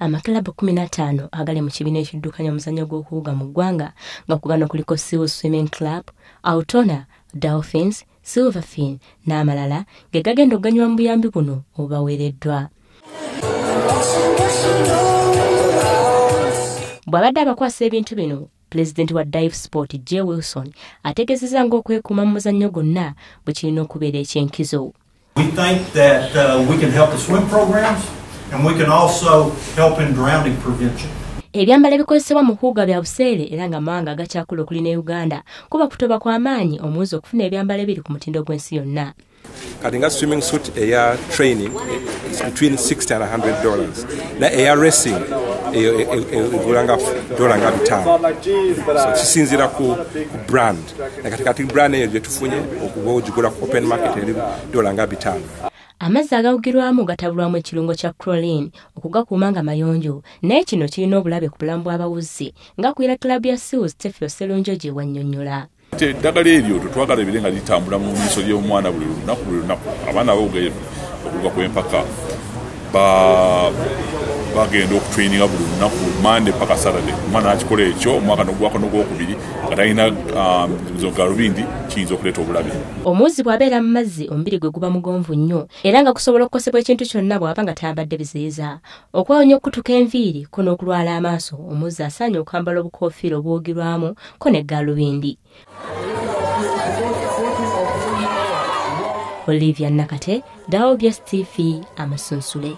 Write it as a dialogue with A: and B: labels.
A: amakilabo 15 agali mu kibiina ekiddukanya omuzannyo gw'okuwuga mu ggwanga nga ku gano kuliko Seal Swimming Club, Altona, Dolphins, Silverfin n'amalala ge gagenda okuganyulwa mu buyambi buno obubaweereddwa. Bw'abadde abakwasa ebintu bino, Pulezidenti wa Dive Sport J. Wilson ategeezezza ng'okwekuuma mu muzannyo gwonna bwe kirina okubeera ekyenkizo.
B: We think that we can help the swim programs and we can also help in drowning prevention.
A: Ebyambalo ebikozesebwa mu kuwuga bya buseere era nga amawanga agakyakula okuli ne Uganda kuba kutoba kw'amaanyi omuwuzi okufuna ebyambalo ebiri ku mutindo gw'ensi yonna.
C: Kati nga swimming suit eya training is between $60 and $100. Na eya racing egulanga $5. So kisinzira ku brand. Na kati brand eyo gye tufunye okuba ogigula ku open market eri $5.
A: Amazzi agawugirwamu gatabulwamu ekirungo kya chlorine okugakuuma nga mayonjo, naye kino kirina obulabe ku bulamu bw'abawuzi nga Club ya Seals Tefio Selonjo gye bwannyonnyola.
D: Eddagala eryo twagala ebire nga litambula mu miso ly'omwana buli lunaku abaana okuva kw'empaka bagenda okutraininga buli lunaku Monday paka Saturday. Omwana akikola ekyo omwaka n'ogwako n'ogwokubiri nga talina galubindi kiyinza okuleeta obulabe.
A: Omuwuzi bw'abeera mu mazzi omubiri gwe guba mugonvu nnyo era nga kusobola okukosebwa ekintu kyonna bw'aba nga tayambadde biziyiza. Okwewonya okutuka enviiri ko n'okulwala amaaso, omuwuzi asaanye okwambala obukoofiira obuwugirwamu ko ne galubindi. Olivia Nakate, Daobs TV, Amasunsule.